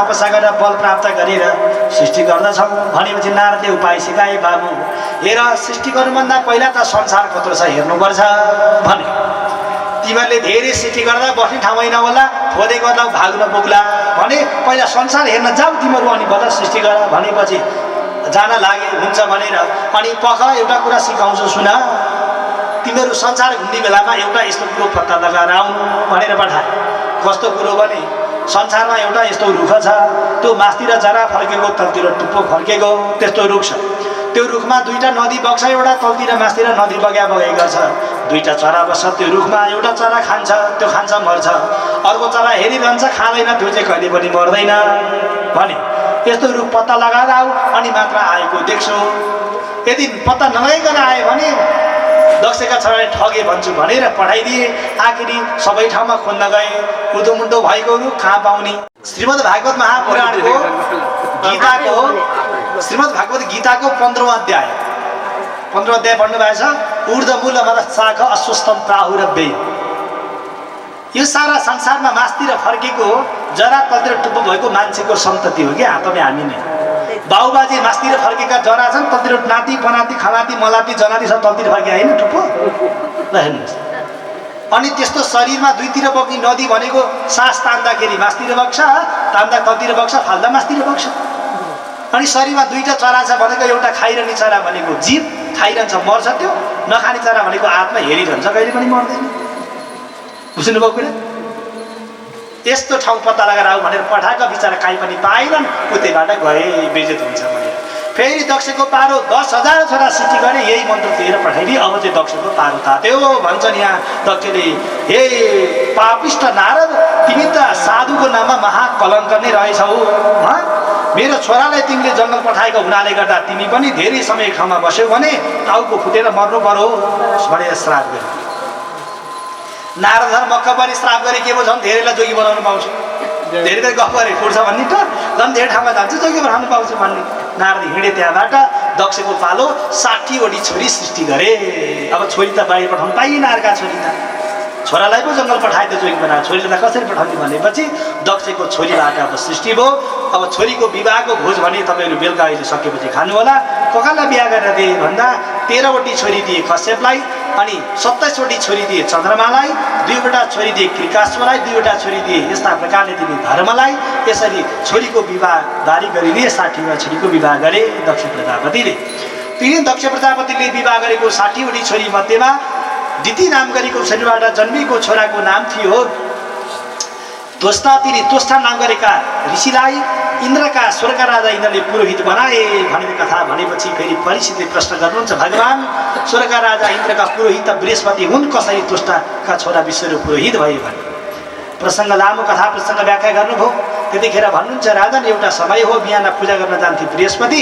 तपस्या गरेर बल प्राप्त गरेर सृष्टि गर्दछौँ भनेपछि नारदले उपाय सिकाए, बाबु हेर सृष्टि गर्नुभन्दा पहिला त संसार कत्रो छ हेर्नुपर्छ भने। तिमीहरूले धेरै सृष्टि गर्दा बस्ने ठाउँ होइन होला, खोदै गर्दा भाग्न पुग्ला भने पहिला संसार हेर्न जाऊ तिमीहरू, अनि बल्ल सृष्टि गर भनेपछि जान लागे हुन्छ भनेर। अनि पख एउटा कुरा सिकाउँछु सुन, तिमीहरू संसार घुम्ने बेलामा एउटा यस्तो कुरो पत्ता लगाएर आउनु भनेर पठाए। कस्तो कुरो भने संसारमा एउटा यस्तो रुख छ, त्यो मास्तिर जरा फर्केको तलतिर टुप्पो फर्केको त्यस्तो रुख छ। त्यो रुखमा दुईटा नदी बग्छ, एउटा तलतिर मास्तिर नदी बगेको छ। दुईटा चरा बस्छ त्यो रुखमा, एउटा चरा खान्छ, त्यो खान्छ मर्छ, अर्को चरा हेरिरहन्छ खाँदैन, त्यो चाहिँ कहिले पनि मर्दैन भने। यस्तो रुख पत्ता लगाएर आऊ अनि मात्र आएको देख्छु। यदि पत्ता नगइकन आयो भने दक्षका छोराले ठगे भन्छु भनेर पठाइदिए। आखिरी सबै ठाउँमा खोज्न गए, उदोमुदो भएको रुख कहाँ पाउने। श्रीमद् भागवत महापुराणको गीताको श्रीमद् भागवत गीताको 15औं अध्याय पढ्नु भएको छ। ऊर्ध्वमूल शाख अस्वस्थम प्राहुरव्य। यो सारा संसारमा मास्तिर फर्केको जरा तलतिर टुप्पो भएको मान्छेको सन्तति हो कि तपाईँ हामी नै। बाउबाजे मास्तिर फर्केका जरा छन्, तलतिर नाति पनाति खनाति मलाति जनाति सब तलतिर फर्के होइन टुप्पो ल हेर्नुहोस्। अनि त्यस्तो शरीरमा दुईतिर बग्ने नदी भनेको सास तान्दाखेरि मास्तिर बग्छ, तान्दा तलतिर बग्छ, फाल्दा मास्तिर बग्छ। अनि शरीरमा दुईटा चरा छ भनेको एउटा खाइरहने चरा भनेको जीव खाइरहन्छ मर्छ, त्यो नखाने चरा भनेको आत्मा हेरिरहन्छ कहिले पनि मर्दैन। बुझ्नुभयो कुरा? यस्तो ठाउँ पत्ता लगाएर आऊ भनेर पठाएको, बिचरा काहीँ पनि पाएनन्, उतैबाट गए बेइज्जत हुन्छ भनेर। फेरि दक्षको पारो 10,000 छोरा सृष्टि गरे, यही मन्त्र दिएर पठाइदिए। अब चाहिँ दक्षको पारो तात्यो। भन्छन् यहाँ दक्षले, हे पापिष्ट नारद, तिमी त साधुको नाममा महाकलङ्क नै रहेछौ। मेरो छोरालाई तिमीले जङ्गल पठाएको हुनाले गर्दा तिमी पनि धेरै समय ठाउँमा बस्यौ भने टाउको फुटेर मर्नु पर्यो भनेर श्राप गरे। नारद मक्कबरी श्राप गरे के भो, झन् धेरैलाई जोगी बनाउनु पाउँछु, धेरै गफ गरे फुट्छ भन्ने त, झन् धेरै ठाउँमा जान्छु जोगी बनाउनु पाउँछु भन्ने। नारद हिँडे त्यहाँबाट। दक्षको पालो 60वटी छोरी सृष्टि गरे। अब छोरी त बाहिर पठाउनु पाइएन, अर्का छोरी त छोरालाई पो जङ्गल पठाए त जोगी बनायो, छोरीलाई कसरी पठाउने भनेपछि दक्षको छोरीबाट अब सृष्टि भयो। अब छोरीको विवाहको भोज भने तपाईँहरू बेलुका अहिले सकेपछि खानु होला। कसलाई बिहा गरेर दिए भन्दा 13वटी छोरी दिए कश्यपलाई, अनि 27वटी छोरी दिए चन्द्रमालाई, 2वटा छोरी दिए कृकाश्वलाई, 2वटा छोरी दिए यस्ता प्रकारले दिने धर्मलाई। यसरी छोरीको विवाह बारी गरिदिए। 60वटा छोरीको विवाह गरे दक्ष प्रजापतिले। तिनी दक्ष प्रजापतिले विवाह गरेको 60वटी छोरी मध्येमा दिति नाम गरेको शरीरबाट जन्मिएको छोराको नाम थियो त्वष्टा। तिनी त्वष्टा नाम गरेका ऋषिलाई इन्द्रका स्वर्गका राजा इन्द्रले पुरोहित बनाए भन्ने कथा भनेपछि फेरि परीक्षितले प्रश्न गर्नुहुन्छ, भगवान स्वर्गका राजा इन्द्रका पुरोहित बृहस्पति हुन्, कसरी त्वष्टाका छोरा विश्वरूप पुरोहित भए भने। प्रसङ्ग लामो कथा प्रसङ्ग व्याख्या गर्नुभयो। त्यतिखेर भन्नुहुन्छ, राजन एउटा समय हो, बिहान पूजा गर्न जान्थे बृहस्पति।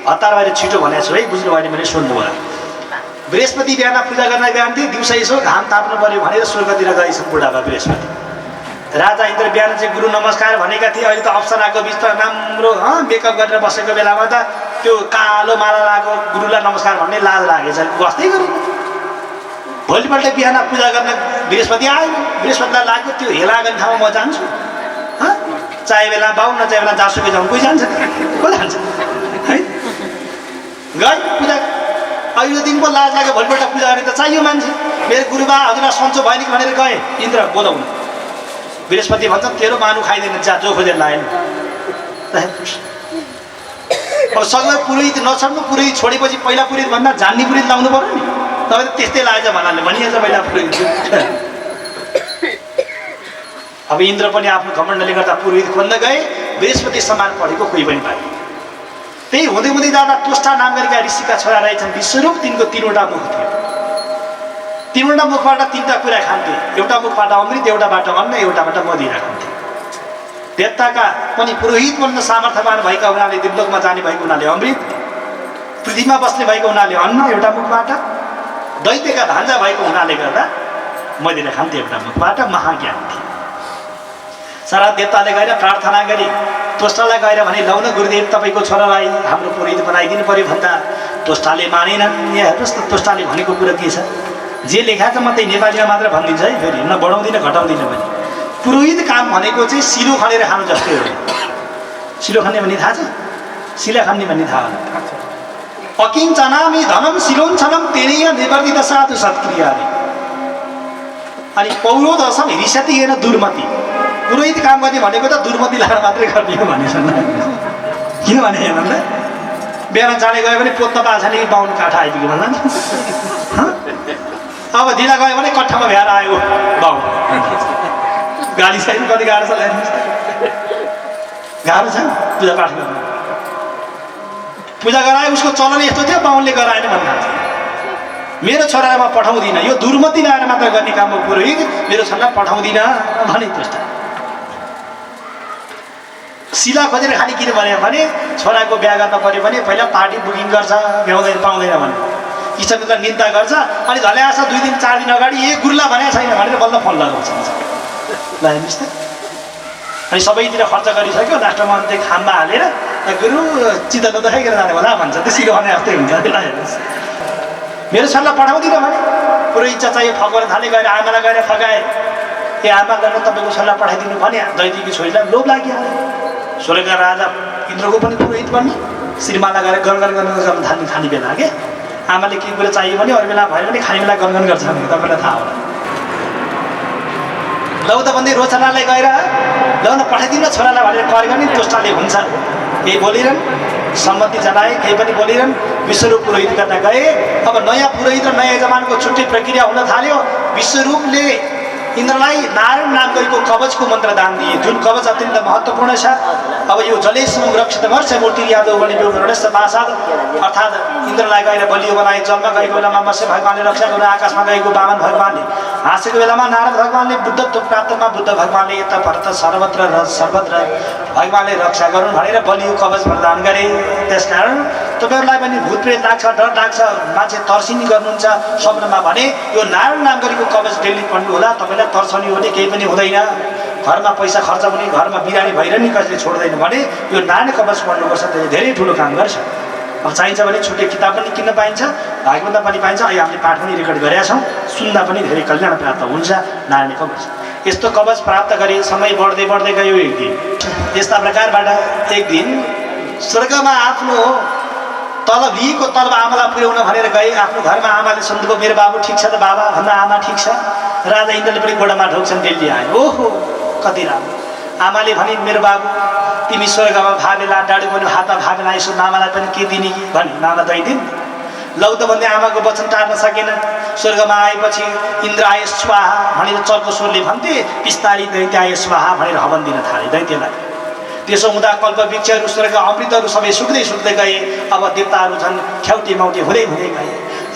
हतार भएर छिटो भनेको छु है, बुझ्नु भएन भने सुन्नु होला। बृहस्पति बिहान पूजा गर्न जान्थे, दिउँसो यसो घाम ताप्नु पर्यो भनेर स्वर्गतिर गएछन् बुढाबा बृहस्पति। राजा इन्द्र बिहान चाहिँ गुरु नमस्कार भनेका थिए। अहिले त अप्सराको बिच त राम्रो मेकअप गरेर बसेको बेलामा त त्यो कालो माला लगाएको गुरुलाई नमस्कार भन्ने लाज लागेछ, बस्दै गरेन। भोलिपल्ट बिहान पूजा गर्न बृहस्पति आयो। बृहस्पतिलाई लाग्यो त्यो हेला गर्ने ठाउँमा म जान्छु, चाहे बेला बाउ न चाहे बेला जासुकै जाउँ, कोही जान्छ को जान्छ है। गए पूजा, अहिले दिनको लाज लाग्यो, भोलिपल्ट पूजा गर्ने त चाहियो मान्छे। मेरो गुरुबा हजुरलाई सन्चो भएन कि भनेर गएँ, इन्द्र बोलाउनु। बृहस्पति भन्छ तेरो मानु खाइँदैन, जा जो खोजेर लाएन। अब सबै पुरोहित नछड्नु, पुरोहित छोडेपछि पहिला पुरोहित भन्दा जान्ने पुरोहित लाउनु पर्यो नि। तपाईँ त त्यस्तै लागेछ भन्नाले भनिहाल्छ पहिला पुरोहित। अब इन्द्र पनि आफ्नो घमण्डले गर्दा पुरोहित खोज्न गए। बृहस्पति समान पढेको कोही पनि पाए। त्यही हुँदै हुँदै जाँदा त्वष्टा नाम गरेका ऋषिका छोरा रहेछन् विश्वरूप। तिनको 3वटा मुख थियो। 3वटा मुखबाट 3टा कुरा खान्थे। एउटा मुखबाट अमृत, एउटाबाट अन्न, एउटाबाट मदिरा खान्थे। देवताका पनि पुरोहित बन्न सामर्थ्यवान भएका हुनाले, दिव्लोकमा जाने भएको हुनाले अमृत, पृथ्वीमा बस्ने भएको हुनाले अन्न एउटा मुखबाट, दैत्यका भान्जा भएको हुनाले गर्दा मदिरा खान्थे एउटा मुखबाट। महाज्ञान थिए। सारा देवताले गएर प्रार्थना गरे, त्वष्टालाई गएर भने लौ न गुरुदेव तपाईँको छोरालाई हाम्रो पुरोहित बनाइदिनु पर्यो भन्दा त्वष्टाले मानेनन्। यहाँ हेर्नुहोस् त त्वष्टाले भनेको कुरा के छ। जे लेखा छ म त्यही नेपालीमा मात्र भनिदिन्छ है, फेरि न बढाउँदिनँ घटाउँदिनँ भने। पुरोहित काम भनेको चाहिँ सिलो खनेर खानु जस्तै हो। सिलो खान्ने भन्ने थाहा छ? सिला खान्ने भन्ने थाहा होला। अकिञ्चनामि धनम सिलोञ्छनम तेनेय निवर्तित साधु सत्क्रियाले। अनि पौरोधसम हिरिसति दुर्मति। पुरोहित काम गर्ने भनेको त दुर्मति लाएर मात्रै गर्ने हो भनेछन्। किन भने भन्दा बिहान जाने गयो भने पोत्न पाएको छैन कि बाहुन काठा आइपुग्यो भन्दा अब ढिला गयो भने कट्ठामा भ्याएर आयो बाहुन। गाली छैन कति गाह्रो छ गाह्रो छ पूजापाठ गर्नु। पूजा गराए उसको चलन यस्तो थियो बाहुनले गराएन भन्दा मेरो छोरालाई म पठाउँदिनँ, यो दुर्मति ल्याएर मात्र गर्ने काम हो पुरोहित, मेरो छोरालाई पठाउँदिनँ भने त्यस्तो। सिला खोजेर खाने किन भने छोराको बिहा गर्न पर्यो भने पहिला पार्टी बुकिङ गर्छ, भ्याउँदैन पाउँदैन भने इष्टमित्र निन्दा गर्छ। अनि झले आएछ 2 दिन 4 दिन अगाडि ए गुरुला भनेको छैन भनेर बल्ल फोन लगाउँछ ल हेर्नुहोस् त। अनि सबैतिर खर्च गरिसक्यो, लास्टमा अन्त्य खाममा हालेर गुरु चित्त नदेखाइकन जाने होला भन्छ। त्यो सिलो भने जस्तै हुन्छ। ल हेर्नुहोस् मेरो छोरालाई पठाउँदिनँ भने पुरो इच्छा चाहियो फकाउन थाले, गएर आमालाई गएर फकाए ए आमा गरेर तपाईँको छोरालाई पठाइदिनु भने दैतीकी छोरीलाई लोभ लागिहाल्यो। स्वर्गका राजा इन्द्रको पनि पुरोहित बन्ने, श्रीमाला गएर गनगन गर्न थाल्ने खाने बेला के आमाले के कुरा चाहियो भने अरू बेला भयो भने खाने बेला गनगन गर्छ भने तपाईँलाई थाहा होला। लौ त भन्दै रोचनालाई गएर लौ न पठाइदिनु छोरालाई भनेर कर गर्ने दोष्टाले हुन्छ। केही बोलिरहन् सम्मति जनाए, केही पनि बोलिरहन् विश्वरूप पुरोहित गर्न गए। अब नयाँ पुरोहित र नयाँ जमानको छुट्टै प्रक्रिया हुन थाल्यो। विश्वरूपले इन्द्रलाई नारायण नाम गरेको कवचको मन्त्र दान दिए, जुन कवच अत्यन्त महत्त्वपूर्ण छ। अब यो जलेशमुख रक्षित वर्ष मूर्ति यादव गर्ने यो रणस्थ मासाद अर्थात् इन्द्रलाई गएर बलियो बनाए। जलमा गएको बेलामा मत्स्य भगवानले रक्षा गर्नु, आकाशमा गएको वामन भगवानले हाँसेको बेलामा नारद भगवानले बुद्धत्व प्राप्तमा बुद्ध भगवानले यता भरत सर्वत्र र सर्वत्र भगवानले रक्षा गरून् भनेर बलियो कवच प्रदान गरे। त्यसकारण तपाईँहरूलाई पनि भूतप्रेत लाग्छ, डर लाग्छ, मान्छे तर्सिनी गर्नुहुन्छ स्वप्नमा भने यो नारायण नाम गरेको कवच डेली पढ्नु होला। तपाईँलाई तर्सनी हुने केही पनि हुँदैन। घरमा पैसा खर्च हुने, घरमा बिरामी भइरहने कसले छोड्दैन भने यो नारायण कवच पढ्नुपर्छ। त्यसले धेरै ठुलो काम गर्छ। अब चाहिन्छ भने छुट्टै किताब पनि किन्न पाइन्छ, भागवत पनि पाइन्छ। अहिले हामीले पाठ पनि रेकर्ड गरेका छौँ, सुन्दा पनि धेरै कल्याण प्राप्त हुन्छ नारायण कवच। यस्तो कवच प्राप्त गरे समय बढ्दै बढ्दै गयो। एक दिन यस्ता प्रकारबाट एक दिन स्वर्गमा आफ्नो तलब लिएको तलब आमालाई पुर्याउन भनेर गए। आफ्नो घरमा आमाले सोध्नुभयो मेरो बाबु ठिक छ त बाबा भन्दा आमा ठिक छ। राजा इन्द्रले पनि गोडामा ढोक्छन्, दिल्ली आयो। ओहो कति राम्रो। आमाले भने मेरो बाबु तिमी स्वर्गमा भावेला डाडु पनि हातमा भावेला, यसो मामालाई पनि के दिने कि भने मामा दैदिन। लौ त भन्दै आमाको वचन टार्न सकेन। स्वर्गमा आएपछि इन्द्र आए स्वाहा भनेर चर्को स्वरले भन्थे, बिस्तारी दैत्य आए स्वाहा भनेर हवन दिन थाले दैत्यलाई। त्यसो हुँदा कल्पवृक्षहरू स्वर्ग अमृतहरू सबै सुक्दै सुक्दै गए। अब देवताहरू झन् ख्याउटे माउटे हुँदै हुँदै गए।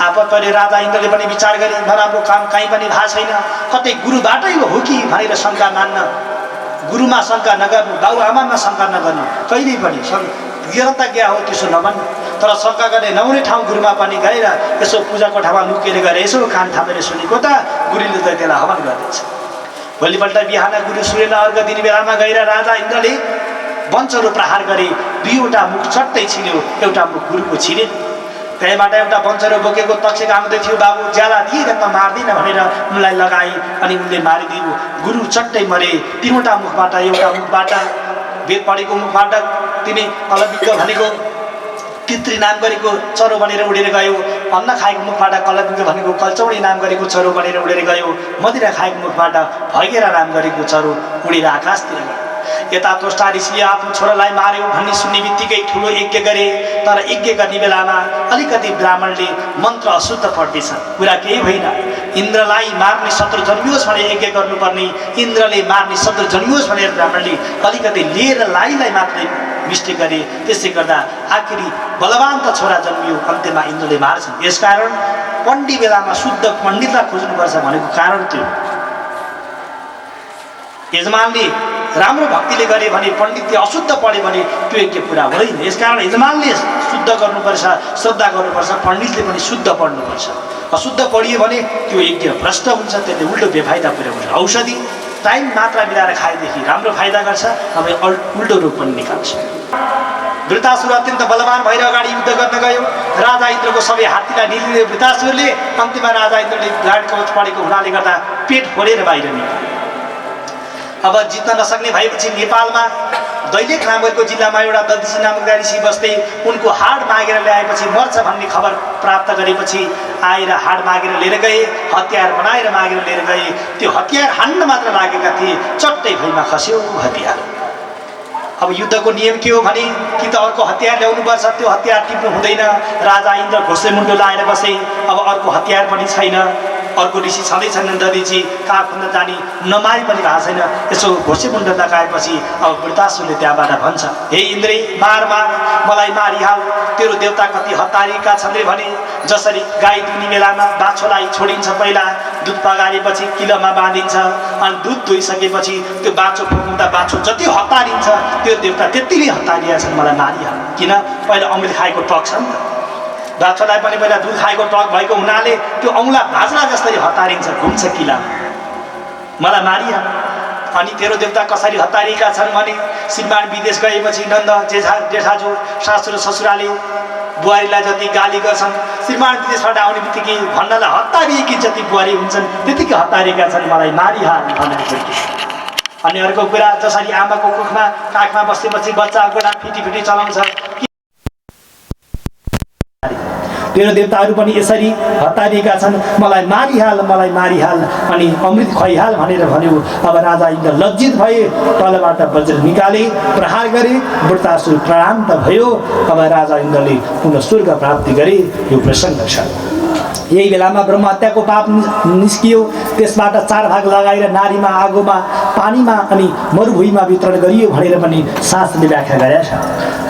आपत परे राजा इन्द्रले पनि विचार गरे नराम्रो काम कहीँ पनि भएको छैन, कतै गुरुबाटै हो कि भनेर शङ्का मान्न। गुरुमा शङ्का नगर्नु, बाउ आमामा शङ्का नगर्नु, कहिल्यै पनि ज्ञा हो त्यसो नभन्नु। तर शङ्का गर्ने नहुने ठाउँ गुरुमा पनि गएर यसो पूजाको ठाउँमा लुकेर गएर यसो कान थापेर सुनेको त गुरुले त त्यसलाई हवन गर्दैछ। भोलिपल्ट बिहान गुरु सूर्यलाई अर्घ दिने बेलामा गएर राजा इन्द्रले वंशहरू प्रहार गरे। 2वटा मुख चट्टै छिन्यो, एउटा मुख गुरुको छिरे। त्यहीबाट एउटा वंशहरू बोकेको तक्षक आउँदै थियो। बाबु ज्याला दिएर त मार्दिन भनेर उनलाई लगाए अनि उनले मारिदियो। गुरु चट्टै मरे। 3वटा मुखबाट, एउटा मुखबाट वेद पढेको मुखबाट तिनी कलविज्ञ भनेको तित्री नाम गरेको चरो बनेर उडेर गयो। अन्न खाएको मुखबाट कलविज्ञ भनेको कल्चौडी नाम गरेको चरो बनेर उडेर गयो। मदिरा खाएको मुखबाट भैगेरा नाम गरेको चरो उडेर आकाशतिर गयो। यता त्वष्टा ऋषिले आफ्नो छोरालाई मार्यो भन्ने सुन्ने बित्तिकै ठुलो यज्ञ गरे। तर यज्ञ गर्ने बेलामा अलिकति ब्राह्मणले मन्त्र अशुद्ध पढ्दैछ। कुरा केही होइन, इन्द्रलाई मार्ने शत्रु जन्मियोस् भनेर यज्ञ गर्नुपर्ने, इन्द्रले मार्ने शत्रु जन्मियोस् भनेर ब्राह्मणले अलिकति लिएर लाइलाई मात्रै मिस्टेक गरे। त्यसै गर्दा आखिरी बलवान त छोरा जन्मियो, अन्त्यमा इन्द्रले मार्छन्। यसकारण पण्डित बेलामा शुद्ध पण्डितलाई खोज्नुपर्छ भनेको कारण त्यो। यजमानले राम्रो भक्तिले गरे भने, पण्डितले अशुद्ध पढ्यो भने त्यो यज्ञ पुरा हुँदैन। यसकारण यजमानले शुद्ध गर्नुपर्छ, श्रद्धा गर्नुपर्छ, पण्डितले पनि शुद्ध पढ्नुपर्छ। अशुद्ध पढियो भने त्यो यज्ञ भ्रष्ट हुन्छ, त्यसले उल्टो बेफाइदा पुर्याउँछ। औषधि टाइम मात्रा मिलाएर खाएदेखि राम्रो फाइदा गर्छ, नभए उल्टो रूप पनि निकाल्छ। वृतासुर अत्यन्त बलवान भएर अगाडि युद्ध गर्न गयो। राजा इन्द्रको सबै हात्तीलाई निलिदिए वृतासुरले। अन्त्यमा राजा इन्द्रले गाड कवच पढेको हुनाले गर्दा पेट फोडेर बाहिर निकाल्यो। अब जित्न नसक्ने भएपछि नेपालमा दैलेख नामको जिल्लामा एउटा दलदिसी नामक ऋषि बस्दै उनको हाड मागेर ल्याएपछि मर्छ भन्ने खबर प्राप्त गरेपछि आएर हाड मागेर लिएर गए, हतियार बनाएर मागेर लिएर गए। त्यो हतियार हान्न मात्र लागेका थिए, चट्टै भुइँमा खस्यो हतियार। अब युद्धको नियम के हो भने कि त अर्को हतियार ल्याउनुपर्छ, त्यो हतियार टिप्नु हुँदैन। राजा इन्द्र घोषले मुन्टो लाएर बसे, अब अर्को हतियार पनि छैन। अर्को ऋषि छँदै छैनन्, दधिची कहाँ खुन्न जाने, नमारी पनि भएको छैन। यसो घोसे मुन्टो लगाएपछि अब वृतासुरले त्यहाँबाट भन्छ, हे इन्द्रे मार मार, मलाई मारिहाल, तेरो देवता कति हतारिएका छन् रे भने। जसरी गाई दुहुने बेलामा बाछोलाई छोडिन्छ, पहिला दुध पगारेपछि किलोमा बाँधिन्छ, अनि दुध धोइसकेपछि त्यो बाछो फुक्दा बाछो जति हतारिन्छ त्यो देवता त्यतिले हतारिया छन्, मलाई मारिहाल। किन? पहिला अमृत खाएको टक छ नि त, बाछोलाई पनि पहिला दुध खाएको टक भएको हुनाले त्यो औँला भाजला जसरी हतारिन्छ, घुम्छ किला, मलाई मारिहाल। अनि तेरो देवता कसरी हतारिएका छन् भने श्रीमान विदेश गएपछि नन्द जेठाजु सासु र ससुराले बुहारीलाई जति गाली गर्छन्, श्रीमान विदेशबाट आउने बित्तिकै भन्नलाई हतारिएकी जति बुहारी हुन्छन् त्यतिकै हतारिएका छन्, मलाई मारिहाल भनेर बोल्थे। अनि अर्को कुरा, जसरी आमाको कुखमा काखमा बसेपछि बच्चा गोडा फिटी चलाउँछ, तेरो देवताहरू पनि यसरी हतारिएका छन्, मलाई मारिहाल, मलाई मारिहाल, अनि अमृत खुवाइहाल भनेर भन्यो। अब राजा इन्द्र लज्जित भए, तलबाट वज्र निकाले, प्रहार गरे, वृतासुर प्रणान्त भयो। अब राजा इन्द्रले पुनः स्वर्ग प्राप्ति गरे। यो प्रसङ्ग छ। यही बेलामा ब्रह्म हत्याको पाप निस्कियो, त्यसबाट 4 भाग लगाएर नारीमा, आगोमा, पानीमा अनि मरुभूमिमा वितरण गरियो भनेर पनि शास्त्रले व्याख्या गरेका छ।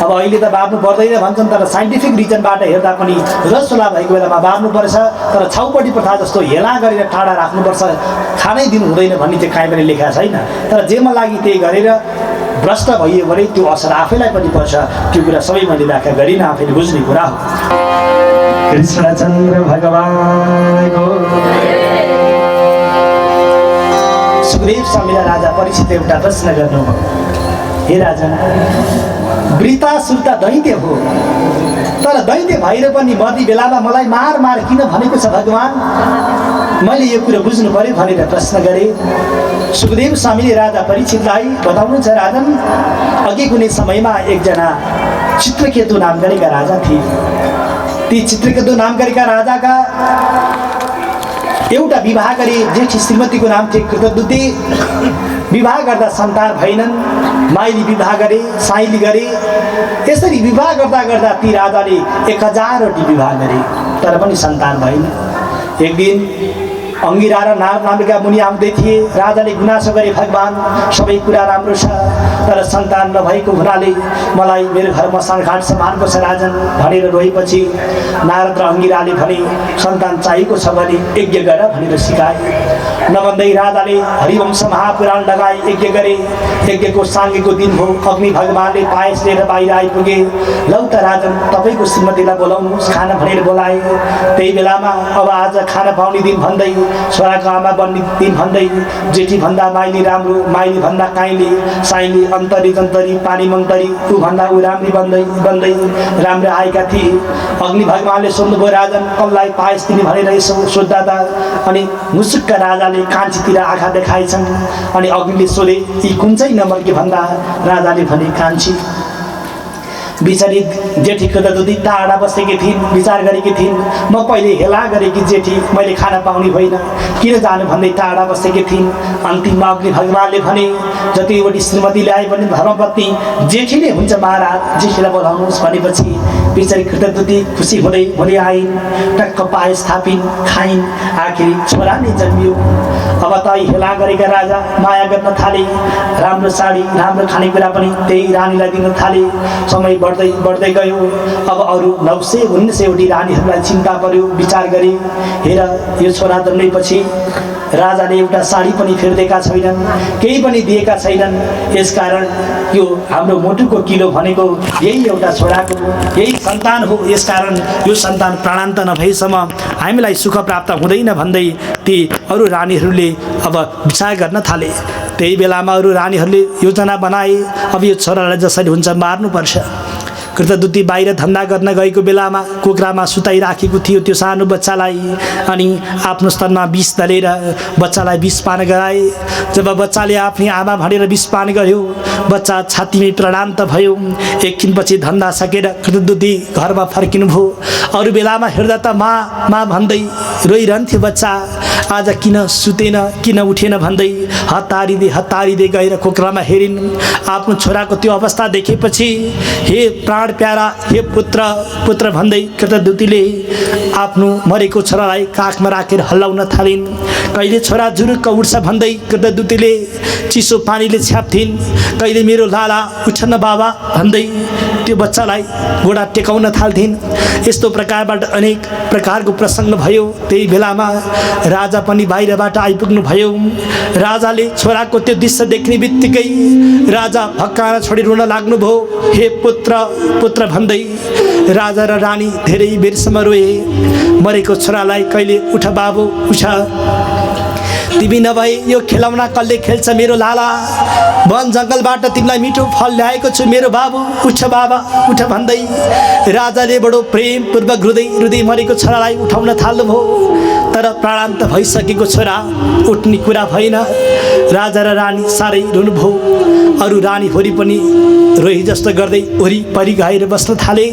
अब अहिले त बार्नु पर्दैन भन्छन्, तर साइन्टिफिक रिजनबाट हेर्दा पनि रसोला भएको बेलामा बार्नुपर्छ, तर छाउपट्टि प्रथा जस्तो हेला गरेर टाढा राख्नुपर्छ, खानै दिनु हुँदैन भन्ने चाहिँ काहीँ पनि लेखेको छैन। तर जेमा लागि त्यही गरेर भ्रष्ट भइयो भने त्यो असर आफैलाई पनि पर्छ। त्यो कुरा सबै मैले व्याख्या गरिनँ, आफैले बुझ्ने कुरा हो। कृष्णचन्द्र भगवानको सुग्रीव स्वामीलाई राजा परीक्षितले एउटा प्रश्न गर्नुभयो, हे राजन, वृतासुर त दैत्य हो, तर दैत्य भएर पनि मर्ने बेलामा मलाई मार मार किन भनेको छ भगवान? मैले यो कुरा बुझ्नु पर्यो भनेर प्रश्न गरे। सुखदेव स्वामीले राजा परीक्षितलाई बताउनुहुन्छ, राजन, अघि कुनै समयमा एकजना चित्रकेतु नाम गरेका राजा थिए। ती चित्रकेतु नाम गरेका राजाका एउटा विवाह गरे, जेठी श्रीमतीको नाम थियो कृतदुती। विवाह गर्दा सन्तान भएनन्, माइली विवाह गरे, साइली गरे। यसरी विवाह गर्दा गर्दा ती राजाले 1000वटी विवाह गरे, तर पनि सन्तान भएन। एक दिन अंगिरा र नारद नामका मुनि आउँदै थिए। राजाले गुनासो गरे, भगवान सबै कुरा राम्रो छ, तर सन्तान नभएको हुनाले मलाई मेरो घर मसान घाट समानको छ राजन भनेर रोएपछि नारद र अंगिराले भने, सन्तान चाहिएको छ भने यज्ञ गर भनेर सिकाए। नभन्दै राजाले हरिवंश महापुराण लगाए, यज्ञ गरे। यज्ञको साङ्गेको दिन हो। अग्नि भगवानले पायस लिएर बाहिर आइपुगे। लौ त राजन, तपाईँको श्रीमतीलाई बोलाउनुहोस् खाना भनेर बोलाए। त्यही बेलामा अब आज खाना पाउने दिन भन्दै, छोराको आमा बन्ने दिन भन्दै, जेठी भन्दा माइली राम्रो, माइली भन्दा काइली, साइली अन्तरी जन्तरी, पानी मन्तरी, ऊ भन्दा ऊ राम्री बन्दै बन्दै राम्रो आएका थिए। अग्नि भगवानले सोध्नुभयो, राजन कसलाई पायस दिने भनेर यसो सोद्धा त। अनि मुसुक्क राजाले कान्छीतिर आँखा देखाएछन्। अनि अग्निले सोधे, यी कुन चाहिँ नम्बरकी भन्दा राजाले भने कान्छी। बिचारी जेठी कृतदुती टाढा बसेकी थिइन्, विचार गरेकी थिइन्, म पहिले हेला गरेकी जेठी मैले खाना पाउने होइन, किन जानु भन्दै टाढा बसेकी थिइन्। अन्तिममा अग्नि भगवानले भने, जतिवटी श्रीमती ल्याए पनि धर्मपत्नी जेठी नै हुन्छ महाराज, जेठीलाई बोलाउनुहोस् भनेपछि बिचारी कृतदुती खुसी हुँदै हुँदै आइन्, टक्क पायस थापिन्, खाइन्, आखिरी छोरा नै जन्मियो। अब त हेला गरेका राजा माया गर्न थाले, राम्रो साडी राम्रो खानेकुरा पनि त्यही रानीलाई दिन थाले। समय बढ्दै बढ्दै गयो। अब अरू 900-1900 रानीहरूलाई चिन्ता पर्यो, विचार गरे, हेर यो छोरा जन्मेपछि राजाले एउटा साडी पनि फेर्देका छैनन्, केही पनि दिएका छैनन्। यसकारण यो हाम्रो मोटुको किलो भनेको यही एउटा छोराको यही सन्तान हो। यसकारण यो सन्तान प्राणान्त नभएसम्म हामीलाई सुख प्राप्त हुँदैन भन्दै ती अरू रानीहरूले अब विचार गर्न थाले। त्यही बेलामा अरू रानीहरूले योजना बनाए, अब यो छोरालाई जसरी हुन्छ मार्नुपर्छ। कृतदूती बाहिर धन्दा गर्न गएको बेलामा कोक्रामा सुताइराखेको थियो त्यो सानो बच्चालाई अनि आफ्नो स्तनमा विष दलेर बच्चालाई विष पान गराए। जब बच्चाले आफ्नी आमा भनेर विष पान गर्यो बच्चा छातीमै प्राणान्त भयो। एकछिनपछि धन्दा सकेर कृतदूती घरमा फर्किनुभयो। अरू बेलामा हेर्दा त मा भन्दै रोइरहन्थ्यो बच्चा। आज किन सुतेन किन उठेन भन्दै हतारिँदै गएर कोक्रामा हेरिन्। आफ्नो छोराको त्यो अवस्था देखेपछि हे प्राण प्यारा हे पुत्र भन्दै कृतदूतीले आफ्नो मरेको छोरालाई काखमा राखेर हल्लाउन थालिन्। कहिले छोरा जुरुक्क उठ्छ भन्दै कृतदूतीले चिसो पानीले छ्याप्थिन्। कहिले मेरो लाला उठ्न बाबा भन्दै त्यो बच्चालाई गोडा टेकाउन थाल्थिन्। यस्तो प्रकारबाट अनेक प्रकारको प्रसङ्ग भयो। त्यही बेलामा राजा पनि बाहिरबाट आइपुग्नु भयो। राजाले छोराको त्यो दृश्य देख्ने बित्तिकै राजा भक्काएर छोडी रुन लाग्नुभयो। हे पुत्र भन्दै राजा र रानी धेरै बेरसम्म रोए। मरेको छोरालाई कहिले उठ बाबु उठ, तिमी नभए यो खेलौना कसले खेल्छ मेरो लाला, वन जङ्गलबाट तिमीलाई मिठो फल ल्याएको छु मेरो बाबु उठ बाबा उठ भन्दै राजाले बडो प्रेमपूर्वक रुँदै मरेको छोरालाई उठाउन थाल्नुभयो। तर प्राणान्त भइसकेको छोरा उठ्ने कुरा भएन। राजा र रानी साह्रै रुनुभयो। अरू रानीहोरी पनि रोही जस्तो गर्दै वरिपरि गएर बस्न थाले।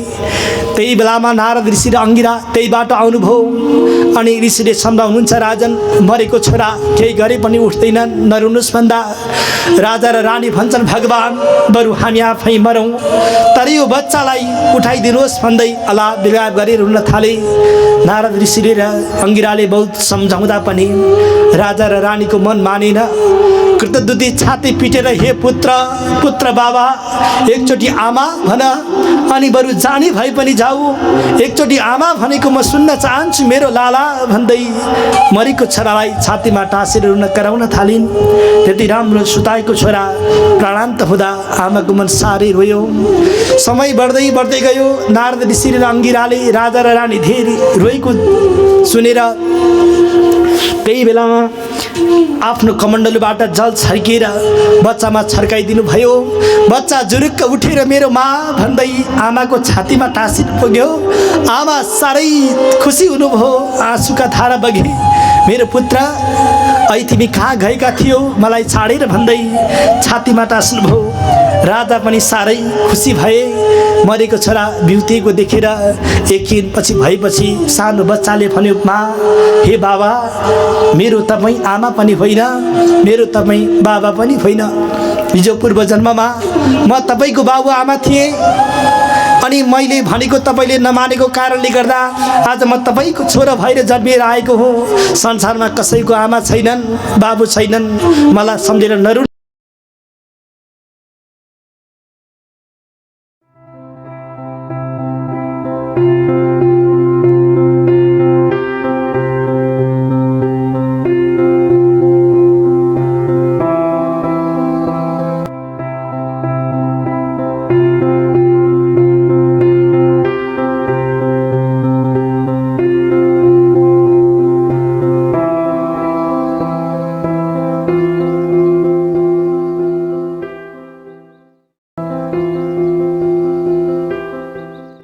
त्यही बेलामा नारद ऋषि र अङ्गिरा त्यही बाटो आउनुभयो। अनि ऋषिले सम्झाउनुहुन्छ राजन मरेको छोरा केही गरे पनि उठ्दैनन् नरुनुहोस् भन्दा राजा र रानी भन्छन् भगवान् बरु हामी आफै मरौँ तर यो बच्चालाई उठाइदिनुहोस् भन्दै अला विलाप गरेर रुन थाले। नारद ऋषिले र अङ्गिराले बहुत सम्झाउँदा पनि राजा र रानीको मन मानेन। कृतदूती छाती पिटेर हे पुत्र बाबा एकचोटि आमा भन अनि बरु जाने भए पनि जाऊ, एकचोटि आमा भनेको म सुन्न चाहन्छु मेरो लाला भन्दै मरेको छोरालाई छातीमा टाँसेर रुन कराउन थालिन्। त्यति राम्रो सुताएको छोरा प्राणान्त हुँदा आमाको मन साह्रै रोयो। समय बढ्दै गयो। नारद ऋषि र अङ्गिराले राजा र रानी धेरै रोएको सुनेर त्यही बेलामा आफ्नो कमण्डलुबाट जल छर्किएर बच्चामा छर्काइदिनु भयो। बच्चा जुरुक्क उठेर मेरो मा भन्दै आमाको छातीमा टाँसिन पुग्यो। आमा साह्रै खुसी हुनुभयो। आँसुका धारा बगे। मेरो पुत्र ऐ तिमी कहाँ गएका थियो मलाई छाडेर भन्दै छातीमा टाँस्नुभयो। राजा पनि साह्रै खुसी भए। मरेको छोरा बिउतिएको देखेर एकछिनपछि भएपछि सानो बच्चाले भन्यो मा हे बाबा मेरो तपाईँ आमा पनि होइन मेरो तपाईँ बाबा पनि होइन। हिजो पूर्व जन्ममा म तपाईँको बाबु आमा थिएँ अनि मैले भनेको तपाईँले नमानेको कारणले गर्दा आज म तपाईँको छोरा भएर जन्मिएर आएको हुँ। संसारमा कसैको आमा छैनन् बाबु छैनन्। मलाई सम्झेर नरु